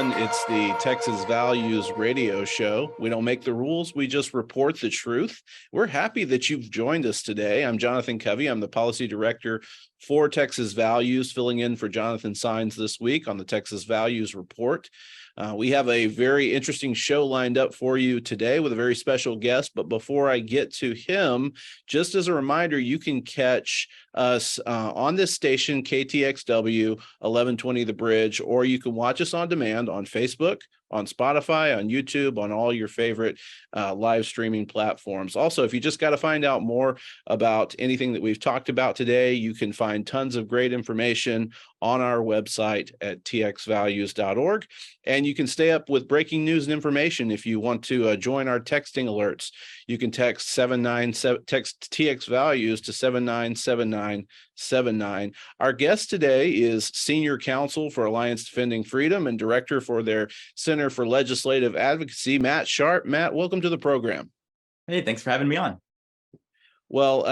everyone. It's the Texas Values Radio Show. We don't make the rules, we just report the truth. We're happy that you've joined us today. I'm Jonathan Covey. I'm the Policy Director for Texas Values, filling in for Jonathan Sines this week on the Texas Values Report. We have a very interesting show lined up for you today with a very special guest. But before I get to him, just as a reminder, you can catch us on this station, KTXW 1120 The Bridge, or you can watch us on demand on Facebook, on Spotify, on YouTube, on all your favorite live streaming platforms. Also, if you just got to find out more about anything that we've talked about today, you can find tons of great information on our website at txvalues.org. And you can stay up with breaking news and information if you want to join our texting alerts. You can text TX Values to 797979. Our guest today is Senior Counsel for Alliance Defending Freedom and Director for their Center for Legislative Advocacy, Matt Sharp. Matt, welcome to the program. Hey, thanks for having me on. Well,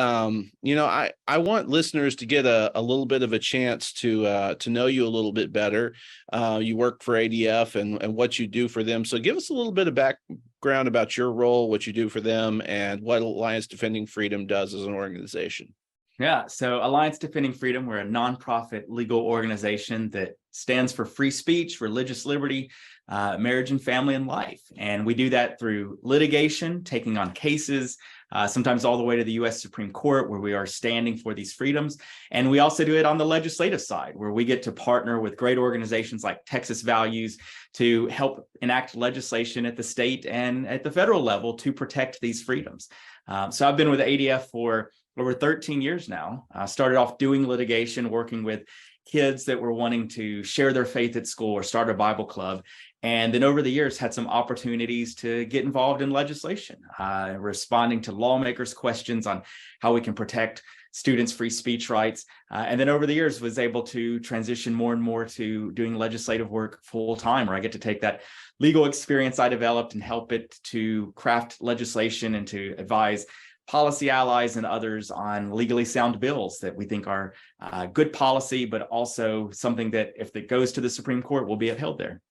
I want listeners to get a little bit of a chance to know you a little bit better. You work for ADF and what you do for them. So give us a little bit of background about your role, what you do for them, and what Alliance Defending Freedom does as an organization. Yeah, so Alliance Defending Freedom, we're a nonprofit legal organization that stands for free speech, religious liberty, marriage and family and life. And we do that through litigation, taking on cases, sometimes all the way to the U.S. Supreme Court, where we are standing for these freedoms. And we also do it on the legislative side, where we get to partner with great organizations like Texas Values to help enact legislation at the state and at the federal level to protect these freedoms. So I've been with ADF for over 13 years now. Started off doing litigation, working with kids that were wanting to share their faith at school or start a Bible club. And then over the years, had some opportunities to get involved in legislation, responding to lawmakers' questions on how we can protect students' free speech rights. And then over the years, was able to transition more and more to doing legislative work full time, where I get to take that legal experience I developed and help it to craft legislation and to advise policy allies and others on legally sound bills that we think are good policy, but also something that if it goes to the Supreme Court will be upheld there.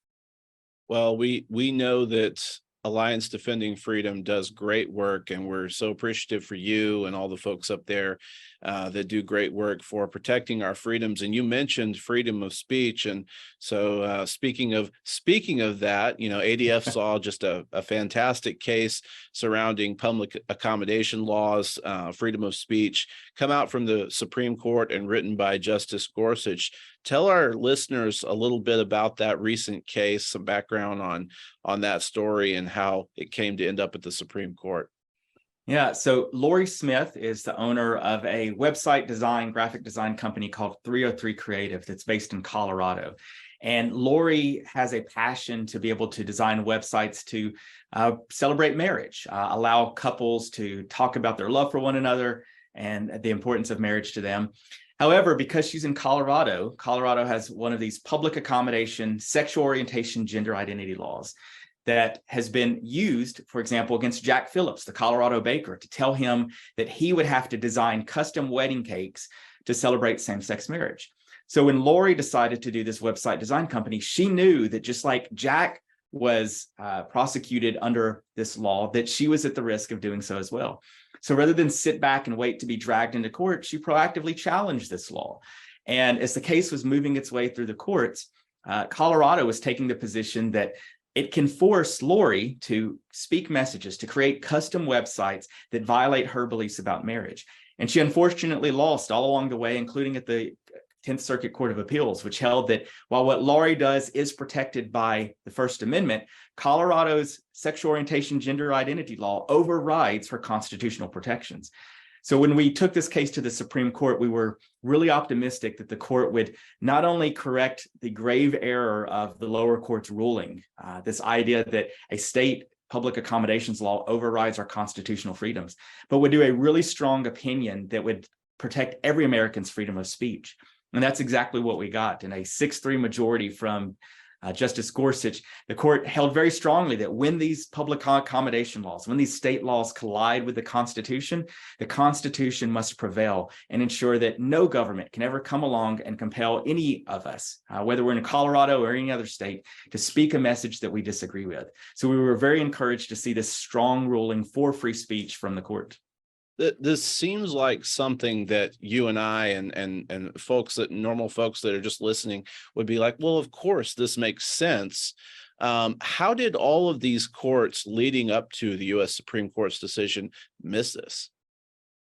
Well, we know that Alliance Defending Freedom does great work, and we're so appreciative for you and all the folks up there that do great work for protecting our freedoms. And you mentioned freedom of speech, and so speaking of that, ADF saw just a fantastic case surrounding public accommodation laws, freedom of speech, come out from the Supreme Court and written by Justice Gorsuch. Tell our listeners a little bit about that recent case, some background on that story and how it came to end up at the Supreme Court. Yeah, so Lori Smith is the owner of a website design, graphic design company called 303 Creative that's based in Colorado. And Lori has a passion to be able to design websites to celebrate marriage, allow couples to talk about their love for one another and the importance of marriage to them. However, because she's in Colorado, Colorado has one of these public accommodation, sexual orientation, gender identity laws that has been used, for example, against Jack Phillips, the Colorado baker, to tell him that he would have to design custom wedding cakes to celebrate same-sex marriage. So when Lori decided to do this website design company, she knew that just like Jack was prosecuted under this law, that she was at the risk of doing so as well. So rather than sit back and wait to be dragged into court, she proactively challenged this law. And as the case was moving its way through the courts, Colorado was taking the position that it can force Lori to speak messages, to create custom websites that violate her beliefs about marriage. And she unfortunately lost all along the way, including at the 10th Circuit Court of Appeals, which held that while what Lori does is protected by the First Amendment, Colorado's sexual orientation, gender identity law overrides her constitutional protections. So when we took this case to the Supreme Court, we were really optimistic that the court would not only correct the grave error of the lower court's ruling, this idea that a state public accommodations law overrides our constitutional freedoms, but would do a really strong opinion that would protect every American's freedom of speech. And that's exactly what we got in a 6-3 majority from Justice Gorsuch, the court held very strongly that when these public accommodation laws, when these state laws collide with the Constitution must prevail and ensure that no government can ever come along and compel any of us, whether we're in Colorado or any other state, to speak a message that we disagree with. So we were very encouraged to see this strong ruling for free speech from the court. This seems like something that you and I and normal folks that are just listening would be like, well, of course, this makes sense. How did all of these courts leading up to the U.S. Supreme Court's decision miss this?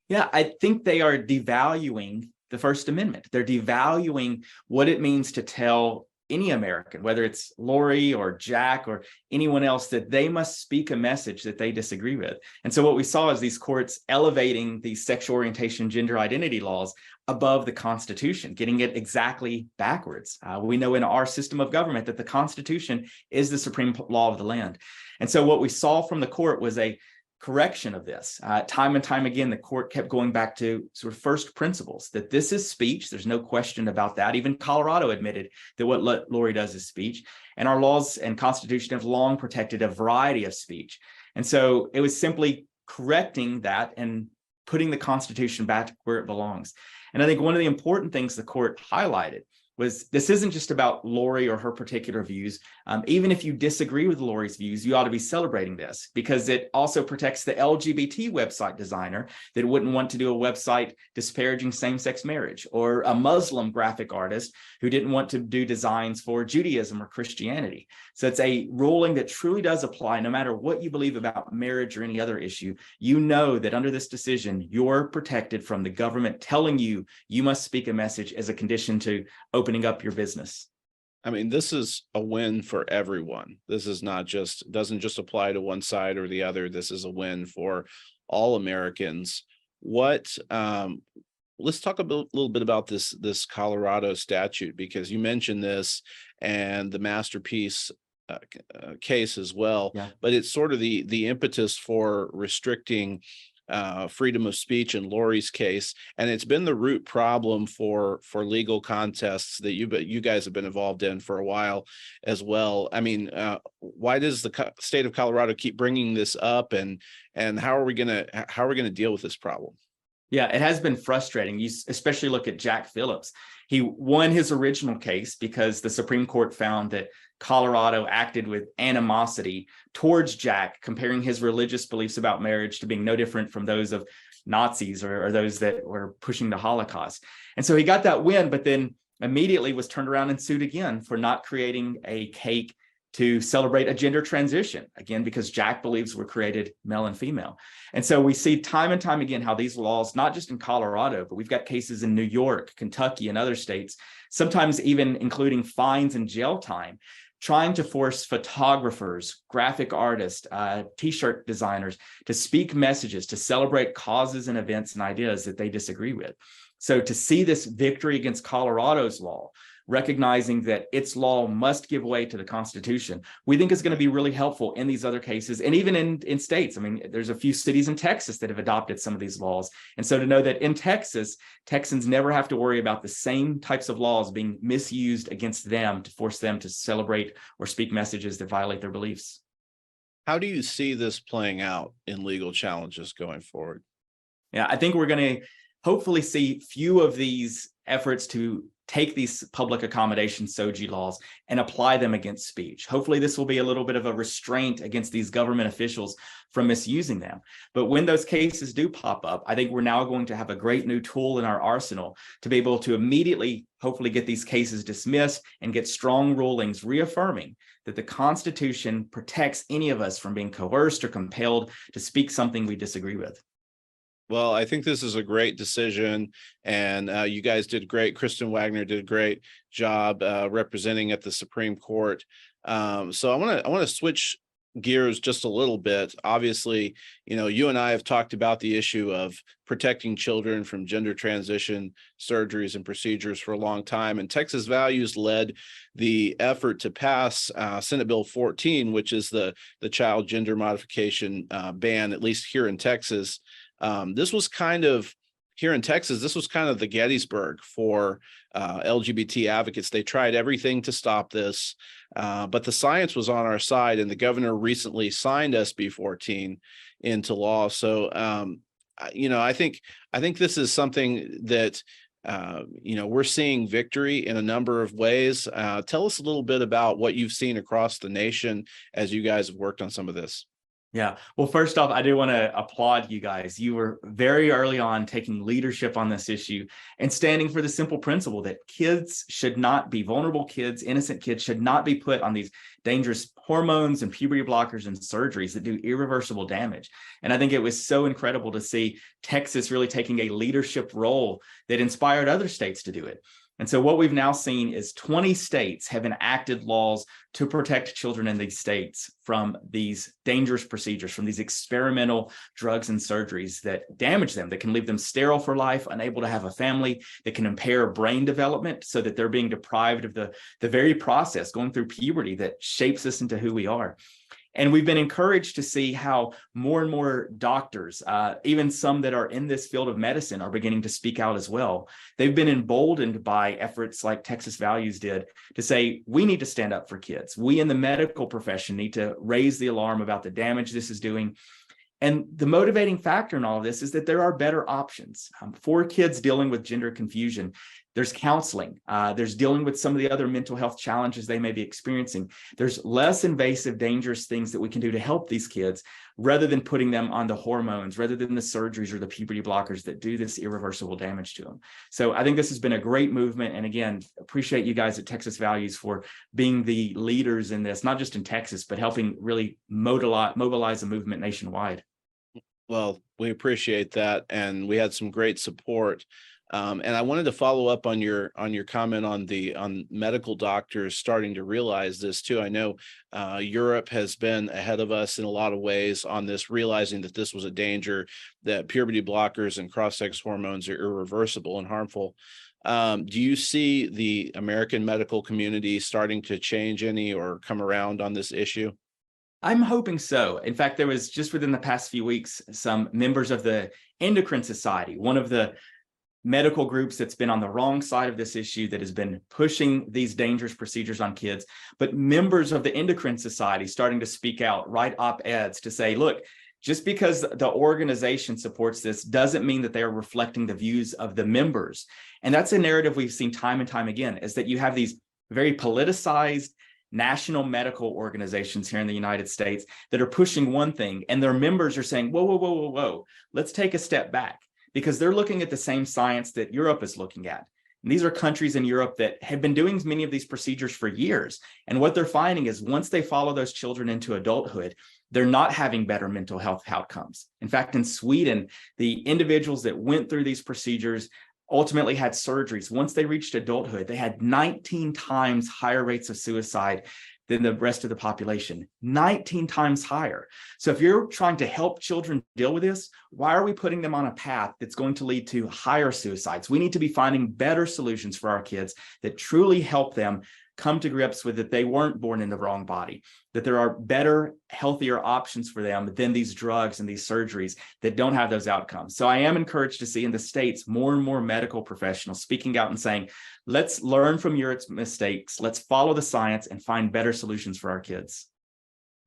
Yeah, I think they are devaluing the First Amendment. They're devaluing what it means to tell any American, whether it's Lori or Jack or anyone else, that they must speak a message that they disagree with. And so what we saw is these courts elevating these sexual orientation, gender identity laws above the Constitution, getting it exactly backwards. We know in our system of government that the Constitution is the supreme law of the land. And so what we saw from the court was a correction of this. Time and time again, the court kept going back to sort of first principles, that this is speech. There's no question about that. Even Colorado admitted that what Lori does is speech. And our laws and Constitution have long protected a variety of speech. And so it was simply correcting that and putting the Constitution back where it belongs. And I think one of the important things the court highlighted was this isn't just about Lori or her particular views. Even if you disagree with Lori's views, you ought to be celebrating this, because it also protects the LGBT website designer that wouldn't want to do a website disparaging same-sex marriage, or a Muslim graphic artist who didn't want to do designs for Judaism or Christianity. So it's a ruling that truly does apply no matter what you believe about marriage or any other issue. You know that under this decision, you're protected from the government telling you you must speak a message as a condition to opening up your business. I mean, this is a win for everyone. This is not just, doesn't just apply to one side or the other. This is a win for all Americans. Let's talk a little bit about this Colorado statute, because you mentioned this and the Masterpiece case as well. Yeah. But it's sort of the impetus for restricting freedom of speech in Lori's case, and it's been the root problem for legal contests that you guys have been involved in for a while as well. I mean, why does the state of Colorado keep bringing this up, and how are we gonna deal with this problem? Yeah, it has been frustrating. You especially look at Jack Phillips. He won his original case because the Supreme Court found that Colorado acted with animosity towards Jack, comparing his religious beliefs about marriage to being no different from those of Nazis or those that were pushing the Holocaust. And so he got that win, but then immediately was turned around and sued again for not creating a cake to celebrate a gender transition, again, because Jack believes we're created male and female. And so we see time and time again how these laws, not just in Colorado, but we've got cases in New York, Kentucky, and other states, sometimes even including fines and jail time, trying to force photographers, graphic artists, t-shirt designers to speak messages, to celebrate causes and events and ideas that they disagree with. So to see this victory against Colorado's law, recognizing that its law must give way to the Constitution, we think is going to be really helpful in these other cases. And even in states, I mean, there's a few cities in Texas that have adopted some of these laws. And so to know that in Texas, Texans never have to worry about the same types of laws being misused against them to force them to celebrate or speak messages that violate their beliefs. How do you see this playing out in legal challenges going forward? Yeah, I think we're going to hopefully see few of these efforts to take these public accommodation SOGI laws and apply them against speech. Hopefully this will be a little bit of a restraint against these government officials from misusing them. But when those cases do pop up, I think we're now going to have a great new tool in our arsenal to be able to immediately, hopefully, get these cases dismissed and get strong rulings reaffirming that the Constitution protects any of us from being coerced or compelled to speak something we disagree with. Well, I think this is a great decision, and you guys did great. Kristen Wagner did a great job representing at the Supreme Court. So I want to switch gears just a little bit. Obviously, you and I have talked about the issue of protecting children from gender transition surgeries and procedures for a long time, and Texas Values led the effort to pass Senate Bill 14, which is the child gender modification ban, at least here in Texas. This was kind of here in Texas, this was kind of the Gettysburg for LGBT advocates. They tried everything to stop this, but the science was on our side, and the governor recently signed SB 14 into law. So, I think this is something that we're seeing victory in a number of ways. Tell us a little bit about what you've seen across the nation as you guys have worked on some of this. Yeah. Well, first off, I do want to applaud you guys. You were very early on taking leadership on this issue and standing for the simple principle that kids should not be, vulnerable kids, innocent kids should not be put on these dangerous hormones and puberty blockers and surgeries that do irreversible damage. And I think it was so incredible to see Texas really taking a leadership role that inspired other states to do it. And so what we've now seen is 20 states have enacted laws to protect children in these states from these dangerous procedures, from these experimental drugs and surgeries that damage them, that can leave them sterile for life, unable to have a family, that can impair brain development so that they're being deprived of the very process going through puberty that shapes us into who we are. And we've been encouraged to see how more and more doctors, even some that are in this field of medicine, are beginning to speak out as well. They've been emboldened by efforts like Texas Values did to say, we need to stand up for kids. We in the medical profession need to raise the alarm about the damage this is doing. And the motivating factor in all of this is that there are better options for kids dealing with gender confusion. There's counseling. There's dealing with some of the other mental health challenges they may be experiencing. There's less invasive, dangerous things that we can do to help these kids rather than putting them on the hormones, rather than the surgeries or the puberty blockers that do this irreversible damage to them. So I think this has been a great movement. And again, appreciate you guys at Texas Values for being the leaders in this, not just in Texas, but helping really mobilize a movement nationwide. Well, we appreciate that. And we had some great support. And I wanted to follow up on your comment on medical doctors starting to realize this too. I know Europe has been ahead of us in a lot of ways on this, realizing that this was a danger, that puberty blockers and cross-sex hormones are irreversible and harmful. Do you see the American medical community starting to change any or come around on this issue? I'm hoping so. In fact, there was just within the past few weeks, some members of the Endocrine Society, one of the medical groups that's been on the wrong side of this issue, that has been pushing these dangerous procedures on kids, but members of the Endocrine Society starting to speak out, write op-eds to say, look, just because the organization supports this doesn't mean that they are reflecting the views of the members. And that's a narrative we've seen time and time again, is that you have these very politicized national medical organizations here in the United States that are pushing one thing, and their members are saying, whoa, whoa, whoa, whoa, whoa, let's take a step back, because they're looking at the same science that Europe is looking at. And these are countries in Europe that have been doing many of these procedures for years. And what they're finding is once they follow those children into adulthood, they're not having better mental health outcomes. In fact, in Sweden, the individuals that went through these procedures ultimately had surgeries. Once they reached adulthood, they had 19 times higher rates of suicide than the rest of the population, 19 times higher. So if you're trying to help children deal with this, why are we putting them on a path that's going to lead to higher suicides? We need to be finding better solutions for our kids that truly help them come to grips with that they weren't born in the wrong body, that there are better, healthier options for them than these drugs and these surgeries that don't have those outcomes. So I am encouraged to see in the States more and more medical professionals speaking out and saying, let's learn from Europe's mistakes, let's follow the science and find better solutions for our kids.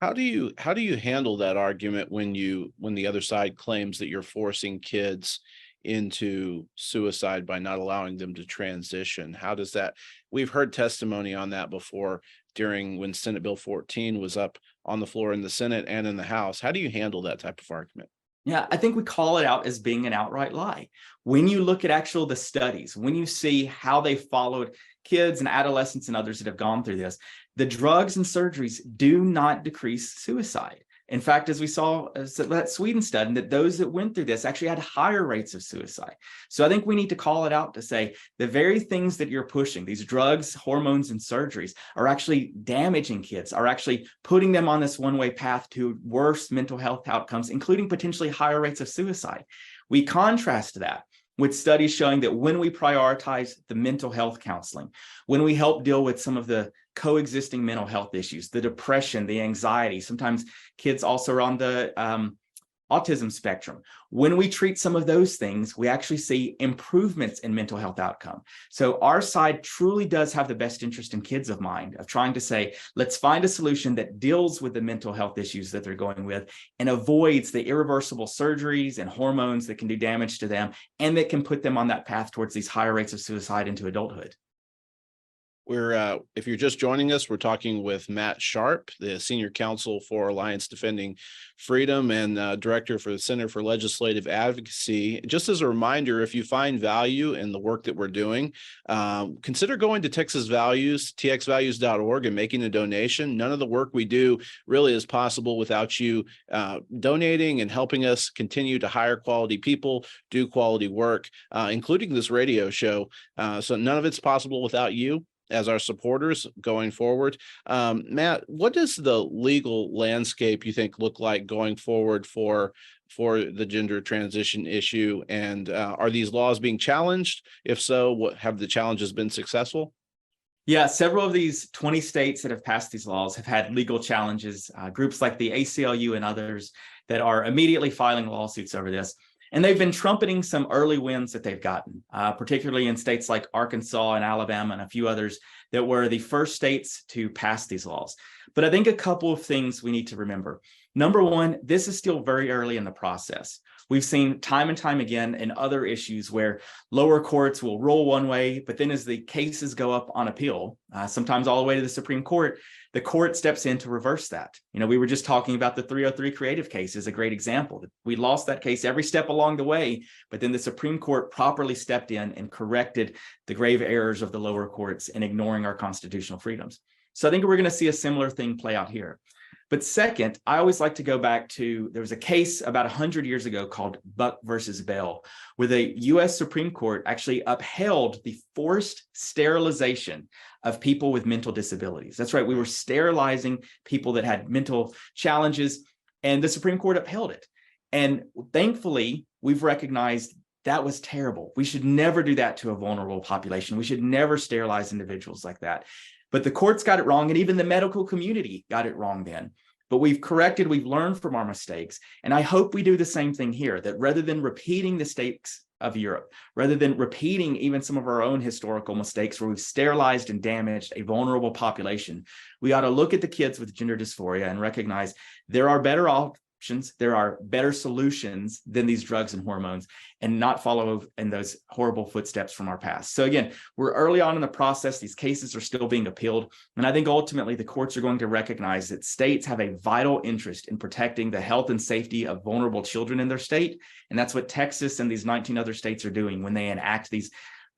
How do you handle that argument when the other side claims that you're forcing kids into suicide by not allowing them to transition? How does that, we've heard testimony on that before during when Senate Bill 14 was up on the floor in the Senate and in the House. How do you handle that type of argument? Yeah, I think we call it out as being an outright lie. When you look at the studies, when you see how they followed kids and adolescents and others that have gone through this, the drugs and surgeries do not decrease suicide. In fact, as we saw that Sweden study, that those that went through this actually had higher rates of suicide. So I think we need to call it out to say the very things that you're pushing, these drugs, hormones, and surgeries, are actually damaging kids, are actually putting them on this one-way path to worse mental health outcomes, including potentially higher rates of suicide. We contrast that with studies showing that when we prioritize the mental health counseling, when we help deal with some of the coexisting mental health issues, the depression, the anxiety, sometimes kids also are on the autism spectrum. When we treat some of those things, we actually see improvements in mental health outcome. So our side truly does have the best interest in kids of mind, of trying to say, let's find a solution that deals with the mental health issues that they're going with and avoids the irreversible surgeries and hormones that can do damage to them and that can put them on that path towards these higher rates of suicide into adulthood. We're, if you're just joining us, we're talking with Matt Sharp, the Senior Counsel for Alliance Defending Freedom and Director for the Center for Legislative Advocacy. Just as a reminder, if you find value in the work that we're doing, consider going to Texas Values, txvalues.org, and making a donation. None of the work we do really is possible without you donating and helping us continue to hire quality people, do quality work, including this radio show. So none of it's possible without you as our supporters going forward. Matt, what does the legal landscape you think look like going forward for the gender transition issue? And are these laws being challenged? If so, what have the challenges been successful? Yeah, several of these 20 states that have passed these laws have had legal challenges, groups like the ACLU and others that are immediately filing lawsuits over this. And they've been trumpeting some early wins that they've gotten, particularly in states like Arkansas and Alabama and a few others that were the first states to pass these laws. But I think a couple of things we need to remember. Number one, this is still very early in the process. We've seen time and time again in other issues where lower courts will rule one way, but then as the cases go up on appeal, sometimes all the way to the Supreme Court, the court steps in to reverse that. You know, we were just talking about the 303 Creative case as a great example. We lost that case every step along the way, but then the Supreme Court properly stepped in and corrected the grave errors of the lower courts in ignoring our constitutional freedoms. So I think we're going to see a similar thing play out here. But second, I always like to go back to, there was a case about 100 years ago called Buck versus Bell, where the U.S. Supreme Court actually upheld the forced sterilization of people with mental disabilities. That's right. We were sterilizing people that had mental challenges, and the Supreme Court upheld it. And thankfully, we've recognized that was terrible. We should never do that to a vulnerable population. We should never sterilize individuals like that. But the courts got it wrong, and even the medical community got it wrong then. But we've corrected, we've learned from our mistakes. And I hope we do the same thing here, that rather than repeating the mistakes of Europe, rather than repeating even some of our own historical mistakes where we've sterilized and damaged a vulnerable population, we ought to look at the kids with gender dysphoria and recognize there are better options, there are better solutions than these drugs and hormones, and not follow in those horrible footsteps from our past. So again, we're early on in the process. These cases are still being appealed. And I think ultimately the courts are going to recognize that states have a vital interest in protecting the health and safety of vulnerable children in their state. And that's what Texas and these 19 other states are doing when they enact these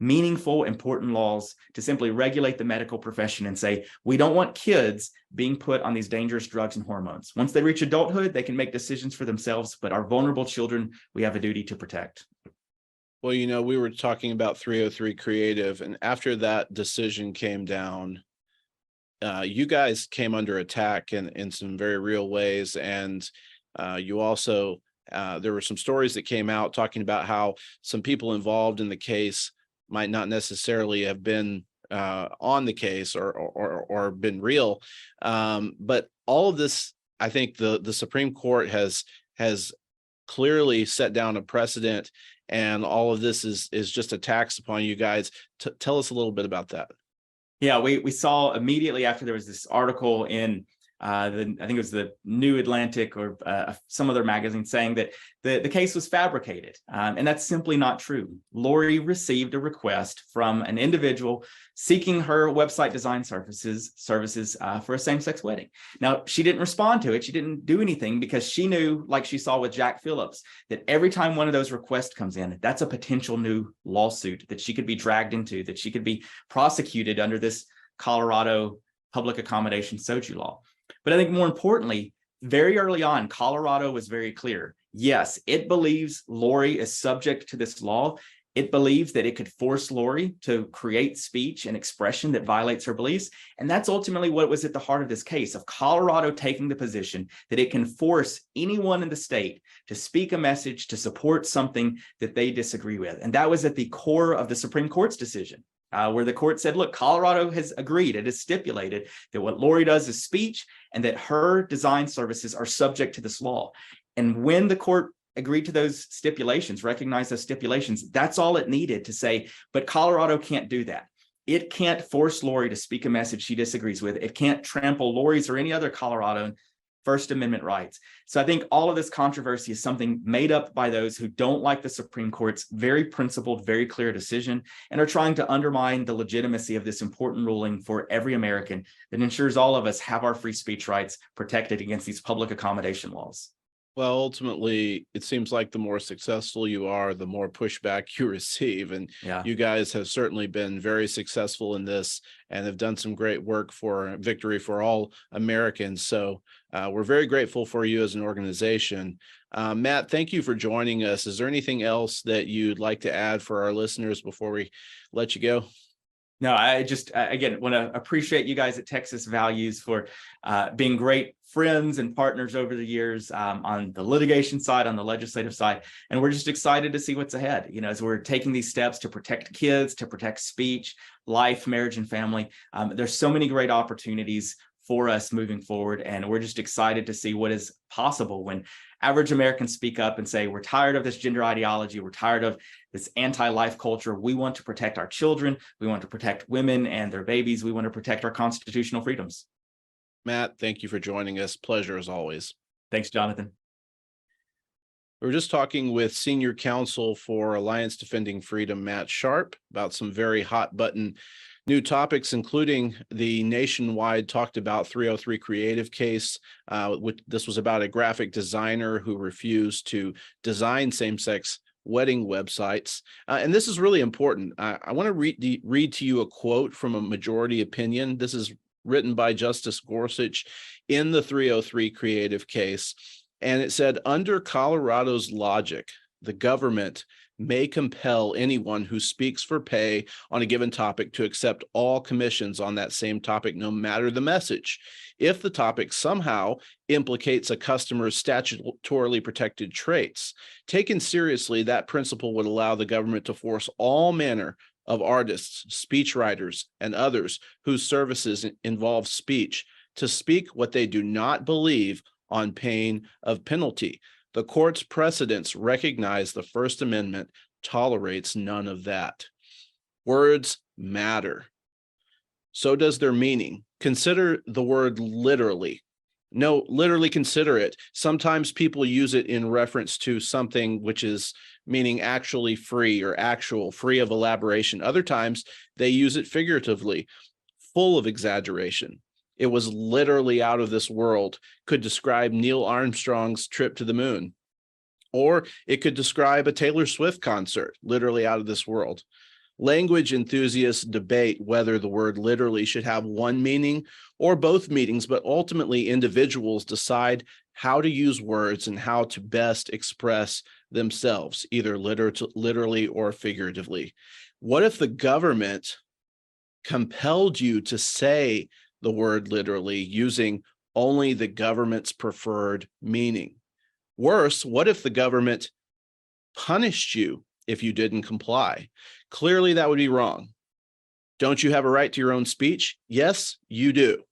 meaningful, important laws to simply regulate the medical profession and say, we don't want kids being put on these dangerous drugs and hormones. Once they reach adulthood, they can make decisions for themselves, but our vulnerable children, we have a duty to protect. Well, you know, we were talking about 303 Creative, and after that decision came down, you guys came under attack in some very real ways. And you also, there were some stories that came out talking about how some people involved in the case might not necessarily have been on the case or been real. But all of this, I think the Supreme Court has clearly set down a precedent, and all of this is just a tax upon you guys. Tell us a little bit about that. Yeah, we saw immediately after there was this article in I think it was the New Atlantic or some other magazine saying that the case was fabricated. And that's simply not true. Lori received a request from an individual seeking her website design services for a same-sex wedding. Now, she didn't respond to it. She didn't do anything because she knew, like she saw with Jack Phillips, that every time one of those requests comes in, that's a potential new lawsuit that she could be dragged into, that she could be prosecuted under this Colorado public accommodation SOJU law. But I think more importantly, very early on, Colorado was very clear. Yes, it believes Lori is subject to this law. It believes that it could force Lori to create speech and expression that violates her beliefs. And that's ultimately what was at the heart of this case, of Colorado taking the position that it can force anyone in the state to speak a message to support something that they disagree with. And that was at the core of the Supreme Court's decision. Where the court said, look, Colorado has agreed, it is stipulated that what Lori does is speech and that her design services are subject to this law. And when the court agreed to those stipulations, recognized those stipulations, that's all it needed to say, but Colorado can't do that. It can't force Lori to speak a message she disagrees with. It can't trample Lori's or any other Coloradoan First Amendment rights. So I think all of this controversy is something made up by those who don't like the Supreme Court's very principled, very clear decision, and are trying to undermine the legitimacy of this important ruling for every American that ensures all of us have our free speech rights protected against these public accommodation laws. Well, ultimately, it seems like the more successful you are, the more pushback you receive. And Yeah. you guys have certainly been very successful in this and have done some great work for victory for all Americans. So we're very grateful for you as an organization. Matt, thank you for joining us. Is there anything else that you'd like to add for our listeners before we let you go? No, I just, again, want to appreciate you guys at Texas Values for being great friends and partners over the years on the litigation side, on the legislative side. And we're just excited to see what's ahead, you know, as we're taking these steps to protect kids, to protect speech, life, marriage, and family. There's so many great opportunities for us moving forward. And we're just excited to see what is possible when average Americans speak up and say, we're tired of this gender ideology. We're tired of this anti-life culture. We want to protect our children. We want to protect women and their babies. We want to protect our constitutional freedoms. Matt, thank you for joining us. Pleasure as always. Thanks, Jonathan. We were just talking with Senior Counsel for Alliance Defending Freedom, Matt Sharp, about some very hot button new topics, including the nationwide talked about 303 creative case. This was about a graphic designer who refused to design same-sex wedding websites. And this is really important. I want to read to you a quote from a majority opinion. This is written by Justice Gorsuch in the 303 creative case. And it said, under Colorado's logic, the government may compel anyone who speaks for pay on a given topic to accept all commissions on that same topic, no matter the message, if the topic somehow implicates a customer's statutorily protected traits. Taken seriously, that principle would allow the government to force all manner of artists, speechwriters, and others whose services involve speech to speak what they do not believe on pain of penalty. The court's precedents recognize the First Amendment tolerates none of that. Words matter. So does their meaning. Consider the word literally. No, literally consider it. Sometimes people use it in reference to something which is meaning actually free or actual, free of elaboration. Other times they use it figuratively, full of exaggeration. It was literally out of this world, could describe Neil Armstrong's trip to the moon. Or it could describe a Taylor Swift concert, literally out of this world. Language enthusiasts debate whether the word literally should have one meaning or both meanings, but ultimately individuals decide how to use words and how to best express themselves, either literally or figuratively. What if the government compelled you to say the word literally using only the government's preferred meaning? Worse, what if the government punished you if you didn't comply? Clearly, that would be wrong. Don't you have a right to your own speech? Yes, you do.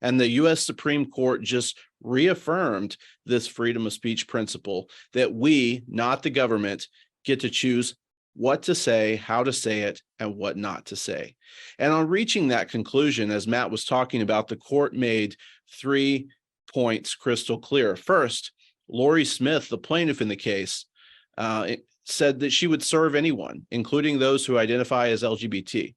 And the U.S. Supreme Court just reaffirmed this freedom of speech principle that we, not the government, get to choose what to say, how to say it, and what not to say. And on reaching that conclusion, as Matt was talking about, the court made 3 points crystal clear. First, Lori Smith, the plaintiff in the case, said that she would serve anyone, including those who identify as LGBT.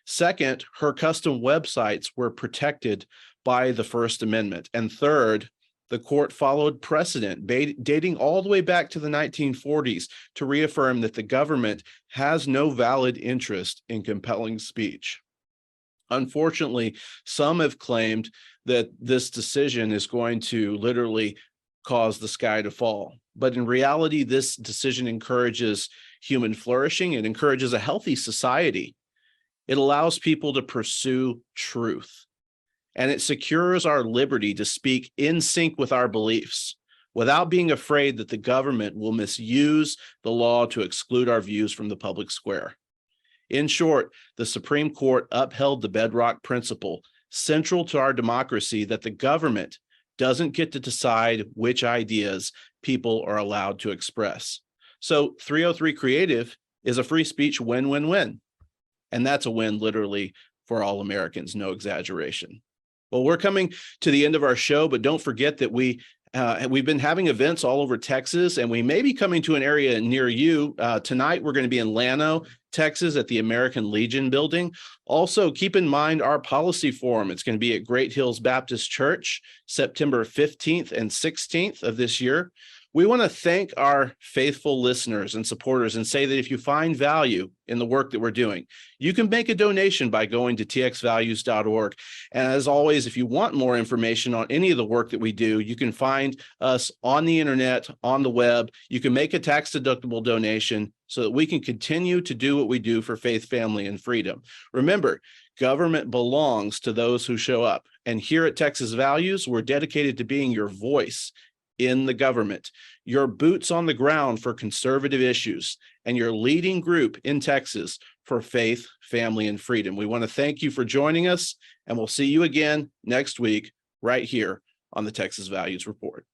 Second, her custom websites were protected by the First Amendment. And third, the court followed precedent dating all the way back to the 1940s to reaffirm that the government has no valid interest in compelling speech. Unfortunately, some have claimed that this decision is going to literally cause the sky to fall. But in reality, this decision encourages human flourishing. It encourages a healthy society. It allows people to pursue truth. And it secures our liberty to speak in sync with our beliefs without being afraid that the government will misuse the law to exclude our views from the public square. In short, the Supreme Court upheld the bedrock principle central to our democracy that the government doesn't get to decide which ideas people are allowed to express. So 303 Creative is a free speech win-win-win. And that's a win literally for all Americans, no exaggeration. Well, we're coming to the end of our show, but don't forget that we've been having events all over Texas, and we may be coming to an area near you. Tonight, we're going to be in Llano, Texas at the American Legion building. Also, keep in mind our policy forum. It's going to be at Great Hills Baptist Church, September 15th and 16th of this year. We want to thank our faithful listeners and supporters and say that if you find value in the work that we're doing, you can make a donation by going to txvalues.org. And as always, if you want more information on any of the work that we do, you can find us on the internet, on the web. You can make a tax-deductible donation so that we can continue to do what we do for faith, family, and freedom. Remember, government belongs to those who show up. And here at Texas Values, we're dedicated to being your voice in the government, your boots on the ground for conservative issues, and your leading group in Texas for faith, family, and freedom. We want to thank you for joining us, and we'll see you again next week right here on the Texas Values Report.